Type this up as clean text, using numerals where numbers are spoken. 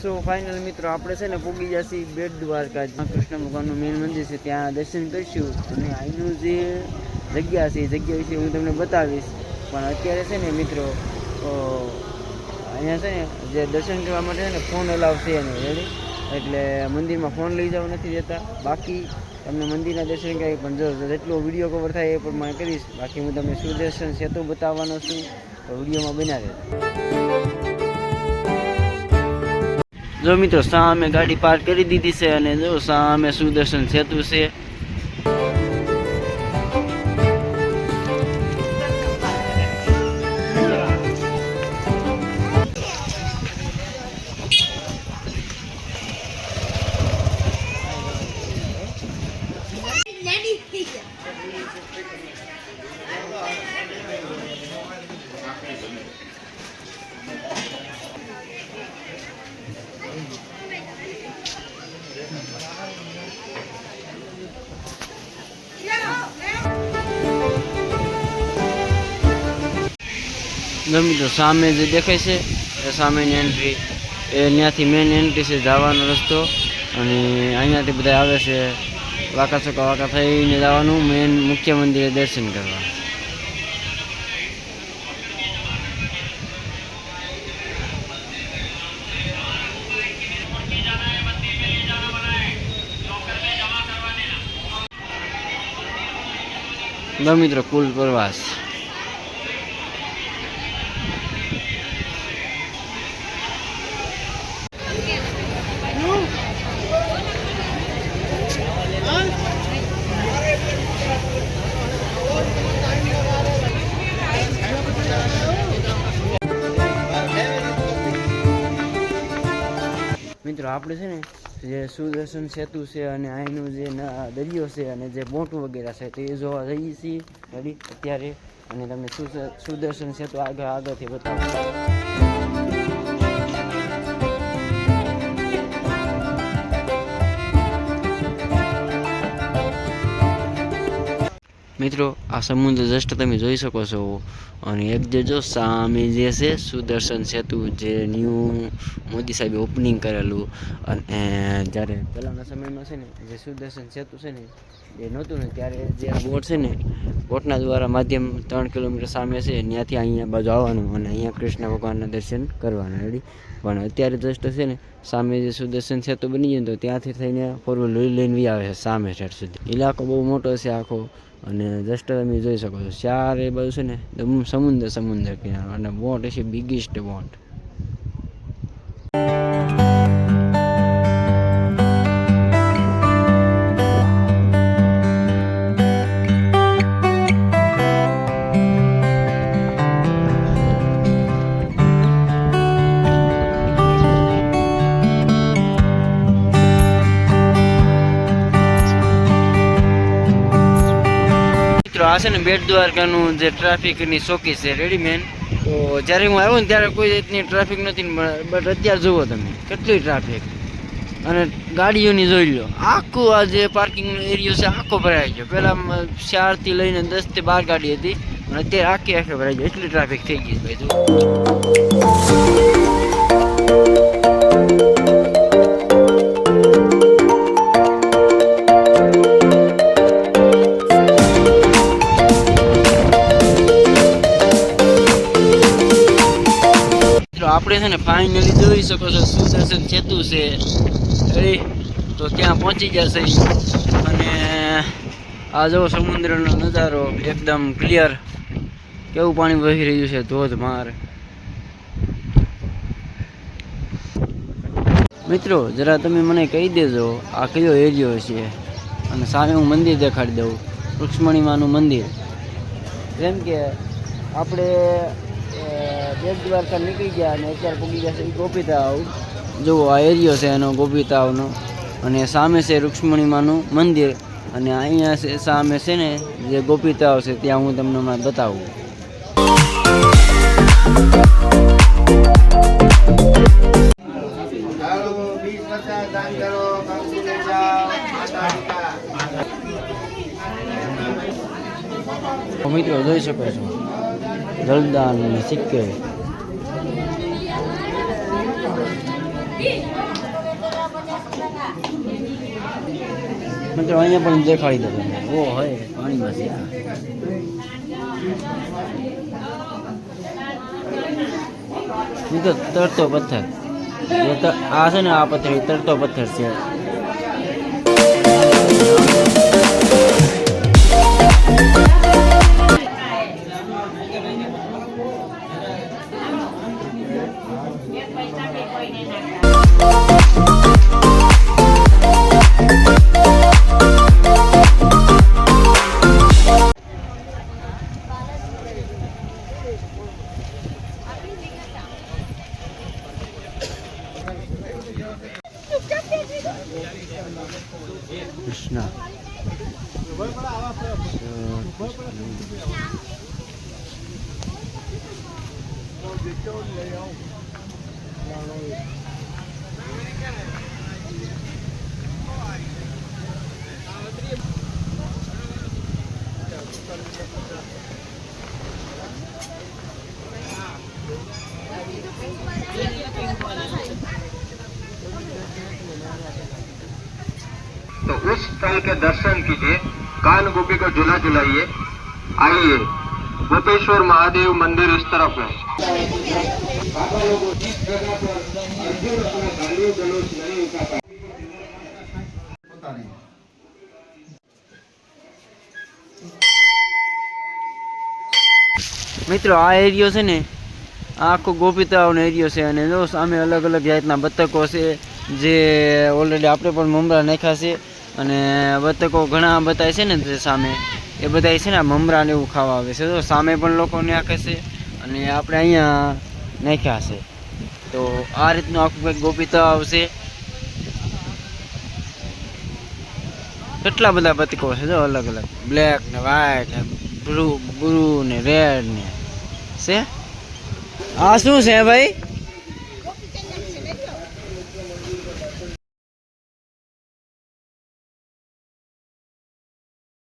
સો final મિત્રો આપણે છે ને પૂગી જશે બેટ દ્વારકા, કૃષ્ણ ભગવાનનું મેન મંદિર છે, ત્યાં દર્શન કરીશું અને અહીંનું જે જગ્યા છે એ જગ્યા વિશે હું તમને બતાવીશ. પણ અત્યારે છે ને મિત્રો અહીંયા છે ને જે દર્શન કરવા માટે છે ને ફોન અલાવ છે નહીં, રેડી, એટલે મંદિરમાં ફોન લઈ જવા નથી દેતા. બાકી તમને મંદિરના દર્શન કરાવી, પણ જો જેટલો વિડીયો કવર થાય એ પ્રમાણે કરીશ. બાકી હું તમને સુદર્શન સેતુ બતાવવાનો છું, તો વિડીયોમાં બન્યા રહે. જો મિત્રો સામે ગાડી પાર્ક કરી દીધી છે અને જો સામે સુદર્શન સેતુ છે. મિત્રો સામે જે દેખાય છે એ સામેની એન્ટ્રી, એ ત્યાંથી મેન એન્ટ્રી છે જવાનો રસ્તો, અને અહીંયાથી બધા આવે છે વાંકા ચોકા વાંકા થઈને જવાનું મેન મુખ્ય મંદિરે દર્શન કરવા. મિત્રો કુલ પ્રવાસ મિત્રો આપણે છે ને જે સુદર્શન સેતુ છે અને અહીંનું જે દરિયો છે અને જે બોટ વગેરે છે તે જોવા જઈએ છીએ રેડી અત્યારે, અને તમને સુદર્શન સેતુ આગળથી બતાવું. મિત્રો આ સમુદ્ર જસ્ટ તમે જોઈ શકો છો, અને એક જે જો સામે જે છે સુદર્શન સેતુ જે ન્યૂ મોદી સાહેબે ઓપનિંગ કરેલું, અને જ્યારે પહેલાંના સમયમાં છે ને જે સુદર્શન સેતુ છે ને એ નહોતું ને ત્યારે જે બોટ છે ને બોટના દ્વારા માધ્યમ 3 કિલોમીટર સામે છે ત્યાંથી અહીંયા બાજુ આવવાનું અને અહીંયા કૃષ્ણ ભગવાનના દર્શન કરવાના રેડી. પણ અત્યારે જસ્ટ છે ને સામે જે સુદર્શન સેતુ બની જાય તો ત્યાંથી થઈને ફોરવ્હીલ લઈને બી આવે છે સામે સાઈડ સુધી. ઇલાકો બહુ મોટો છે આખો, અને જસ્ટ તમે જોઈ શકો છો ચારે બાજુ છે ને સમુદ્ર કિનારો, અને બોટ છે બિગેસ્ટ બોટ. આ છે ને બેટ દ્વારકાનું જે ટ્રાફિકની ચોકી છે રેડીમેન. તો જ્યારે હું આવ્યો ને ત્યારે કોઈ રીતની ટ્રાફિક નથી, બટ અત્યારે જુઓ તમે કેટલી ટ્રાફિક, અને ગાડીઓની જોઈ લો. આખું આ જે પાર્કિંગનો એરિયો છે આખો ભરાઈ ગયો. પહેલાં 4થી લઈને 10 થી 12 ગાડી હતી, અને અત્યારે આખી ભરાઈ ગઈ, એટલી ટ્રાફિક થઈ ગઈ ભાઈ. આપણે છે ને ફાઇનલી જોઈ શકો છો સુદર્શન સેતુ છે રેડી, તો ત્યાં પહોંચી જશે. અને આ જો સમુદ્રનો નજારો એકદમ ક્લિયર, કેવું પાણી વહી રહ્યું છે ધોધમાર. મિત્રો જરા તમે મને કહી દેજો આ કયો એરિયો છે, અને સામે હું મંદિર દેખાડી દઉં, રૂક્ષ્મણીમાનું મંદિર. જેમ કે આપણે બેટ દ્વારકા નીકળી ગયા અને અત્યારે પૂગી જશે ગોપીતાવ. જુઓ આ એરિયો છે એનો ગોપીતાવનો, અને સામે છે રૂક્ષ્મણીમાનું મંદિર, અને અહીંયા છે સામે છે ને જે ગોપીતાવ છે ત્યાં હું તમને બતાવું. મિત્રો જોઈ શકો છો જલદાન અને સિક્કે. મિત્રો અહીંયા પણ દેખાડી દો તમે. ઓ હોય પાણીમાં છે મિત્રો તરતો પથ્થર. આ છે ને આ પથ્થર તરતો પથ્થર છે. કૃષ્ણ तो उस स्थल के दर्शन कीजिए, कान गोपी को झूला झुलाइए। आइए, गोपेश्वर महादेव मंदिर इस तरफ है। મિત્રો આ એરિયો છે ને આ આખો ગોપી તળાવનો એરિયો છે અને જો સામે અલગ અલગ જાતના બતકો છે જે ઓલરેડી આપણે પણ મમરા નાખ્યા છે અને બતકો ઘણા બતાય છે ને જે સામે એ બધા છે ને મમરા ને એવું ખાવા આવે છે. તો સામે પણ લોકો નાખે છે અને આપણે અહીંયા નાખ્યા છે. તો આ રીતનું આખું કંઈક ગોપી તળાવ છે. કેટલા બધા બતકો છે જો અલગ અલગ બ્લેક ને વ્હાઈટ ને બ્લુ ને રેડ ને છે. આ શું છે ભાઈ?